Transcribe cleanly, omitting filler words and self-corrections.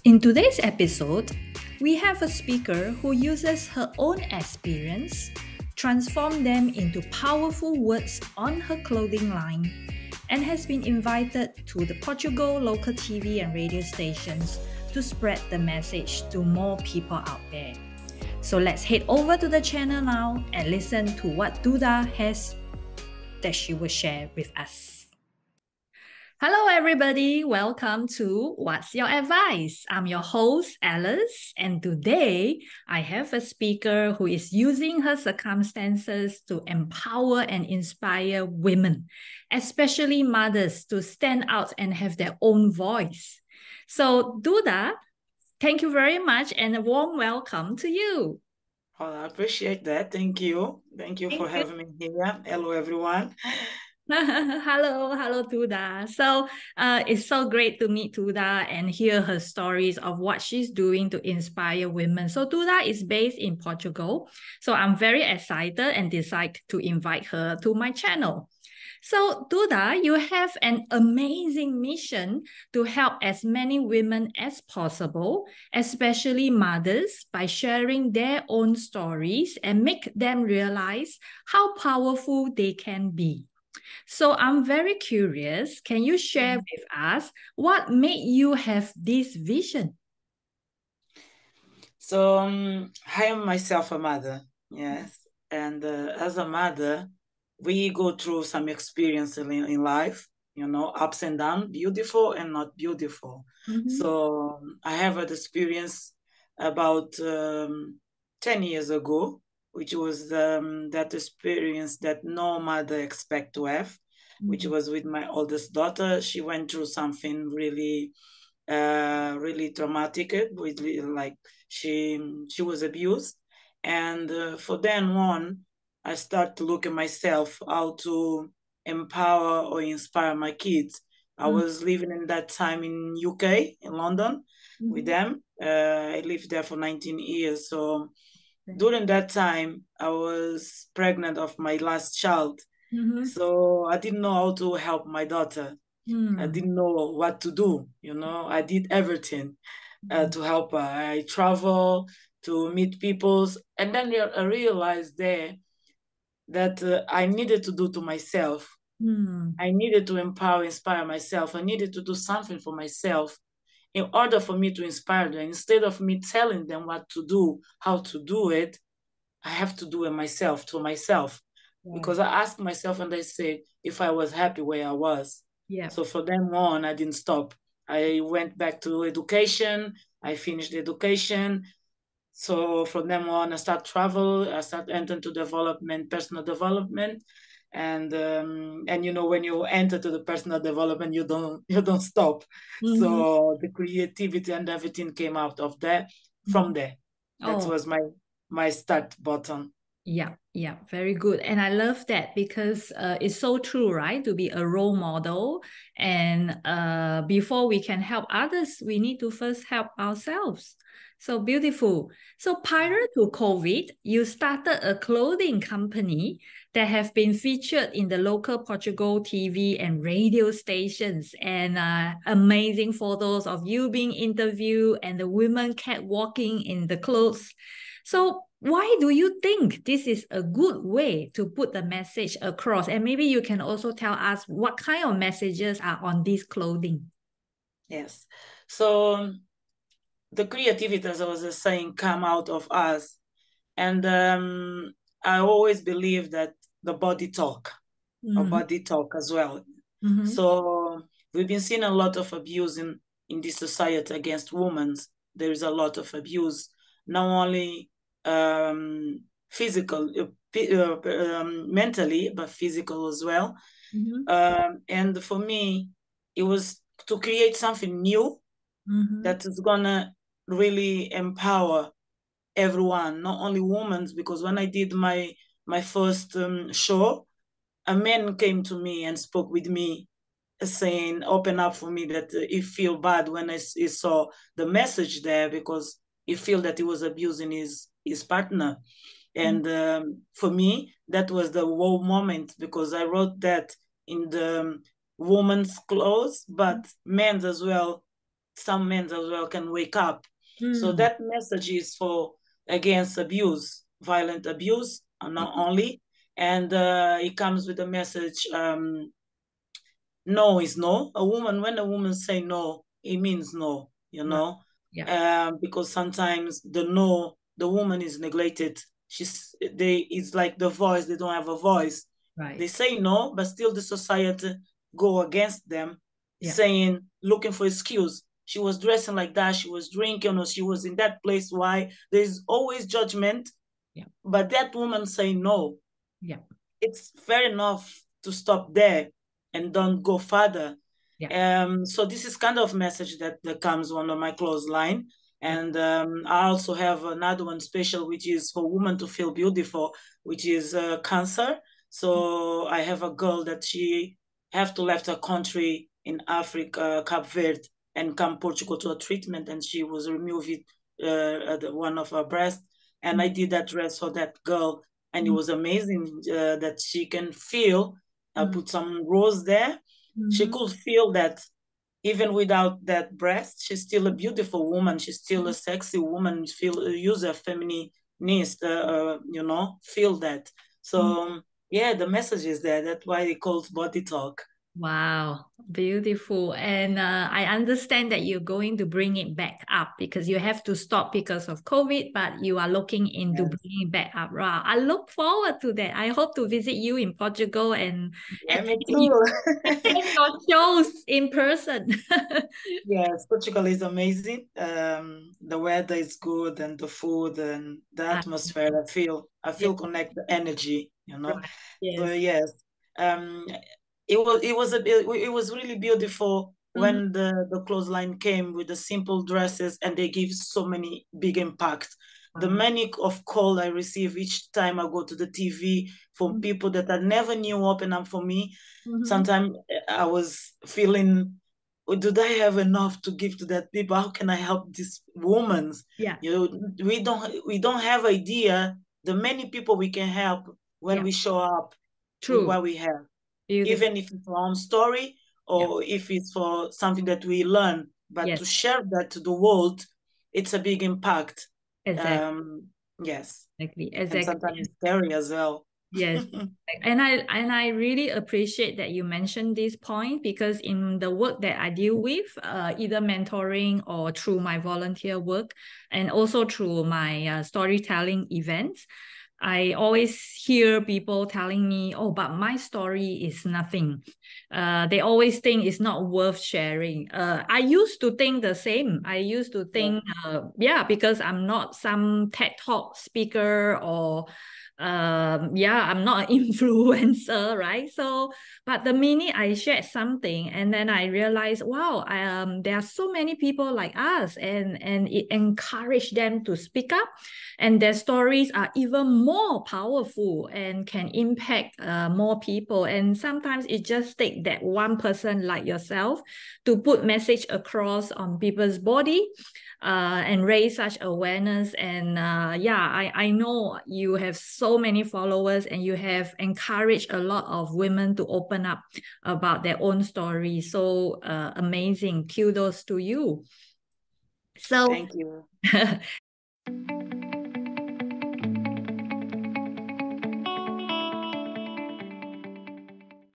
In today's episode, we have a speaker who uses her own experience, transform them into powerful words on her clothing line, and has been invited to the Portugal local TV and radio stations to spread the message to more people out there. So let's head over to the channel now and listen to what Duda has that she will share with us. Hello, everybody. Welcome to What's Your Advice? I'm your host, Alice, and today I have a speaker who is using her circumstances to empower and inspire women, especially mothers, to stand out and have their own voice. So, Duda, thank you very much and a warm welcome to you. Oh, I appreciate that. Thank you. Thank you for having me here. Hello, everyone. Hello, Duda. So it's so great to meet Duda and hear her stories of what she's doing to inspire women. So Duda is based in Portugal. So I'm very excited and decided to invite her to my channel. So Duda, you have an amazing mission to help as many women as possible, especially mothers, by sharing their own stories and make them realize how powerful they can be. So I'm very curious. Can you share with us what made you have this vision? So I am myself a mother, yes. And as a mother, we go through some experience in life, ups and downs, beautiful and not beautiful. So I have an experience about 10 years ago, which was that experience that no mother expect to have, which was with my oldest daughter. She went through something really traumatic, really, like she was abused, and for then on I start to look at myself how to empower or inspire my kids. I was living in that time in UK, in London, with them. I lived there for 19 years. So during that time I was pregnant of my last child. So I didn't know how to help my daughter. I didn't know what to do. I did everything to help her. I travel to meet people, and then I realized there that I needed to do to myself. I needed to empower, inspire myself. I needed to do something for myself in order for me to inspire them. Instead of me telling them what to do, how to do it, I have to do it myself, to myself. Because I asked myself and I said, if I was happy where I was. Yeah. So for them on, I didn't stop. I went back to education. I finished education. So from them on, I start travel. I start entering to development, personal development, and when you enter to the personal development, you don't stop. So the creativity and everything came out of there. From there, that was my start button. Yeah, very good. And I love that because it's so true, right? To be a role model. And before we can help others, we need to first help ourselves. So beautiful. So prior to COVID, you started a clothing company that have been featured in the local Portugal TV and radio stations, and amazing photos of you being interviewed and the women catwalking in the clothes. So why do you think this is a good way to put the message across? And maybe you can also tell us what kind of messages are on this clothing. Yes. So the creativity, as I was just saying, come out of us. And I always believe that the body talk, or body talk as well. So we've been seeing a lot of abuse in this society against women. There is a lot of abuse, not only physical, mentally, but physical as well. And for me, it was to create something new that is gonna really empower everyone, not only women. Because when I did my first show, a man came to me and spoke with me, saying, open up for me, that he feel bad when he saw the message there, because he feel that he was abusing his partner. And for me, that was the wow moment, because I wrote that in the woman's clothes, but men's as well, some men as well can wake up. So that message is for against abuse, violent abuse, not only. And it comes with a message, no is no. When a woman say no, it means no, you know. Yeah. Because sometimes the woman is neglected. It's like the voice, they don't have a voice. Right. They say no, but still the society go against them, Yeah. saying, looking for excuse. She was dressing like that, she was drinking, or she was in that place. Why? There's always judgment. Yeah. But that woman say no. Yeah. It's fair enough to stop there and don't go further. Yeah. So this is kind of message that comes on my close line. Yeah. And I also have another one special, which is for women to feel beautiful, which is cancer. So I have a girl that she have to left her country in Africa, Cape Verde, and come Portugal to a treatment, and she was removed one of her breasts, and I did that dress for that girl, and it was amazing that she can feel. I put some rose there. She could feel that even without that breast, she's still a beautiful woman. She's still a sexy woman. Feel use her feminist, feel that. So yeah, the message is there. That's why it calls body talk. Wow, beautiful. And I understand that you're going to bring it back up because you have to stop because of COVID, but you are looking into Yes. bringing it back up. Wow, I look forward to that. I hope to visit you in Portugal and Yeah, me attend too. your shows in person. Yes, Portugal is amazing. The weather is good, and the food and the Ah, atmosphere. I yeah, feel connect the energy, right. So Yes. yes, um, it was really beautiful Mhm, when the clothesline came with the simple dresses, and they give so many big impact. The wow. many of call I receive each time I go to the TV from Mhm, people that I never knew open up for me. mhm. Sometimes I was feeling, do I have enough to give to that people? How can I help these women? Yeah, We don't have idea the many people we can help when yeah, we show up with true. what we have, Beautiful. even if it's our own story Yeah, or if it's for something that we learn. But yes, to share that to the world, it's a big impact. exactly, Um, yes, and exactly. sometimes it's scary as well. Yes. And I really appreciate that you mentioned this point because in the work that I deal with, either mentoring or through my volunteer work, and also through my storytelling events, I always hear people telling me, "Oh, but my story is nothing." They always think it's not worth sharing. I used to think the same. I used to Yeah. think, yeah, because I'm not some TED Talk speaker or yeah, I'm not an influencer, right? So but the minute I shared something and then I realized, wow, there are so many people like us, and it encouraged them to speak up, and their stories are even more powerful and can impact more people. And sometimes it just takes that one person like yourself to put message across on people's body, and raise such awareness. And yeah, I know you have so many followers and you have encouraged a lot of women to open up about their own story. So amazing. Kudos to you. So Thank you.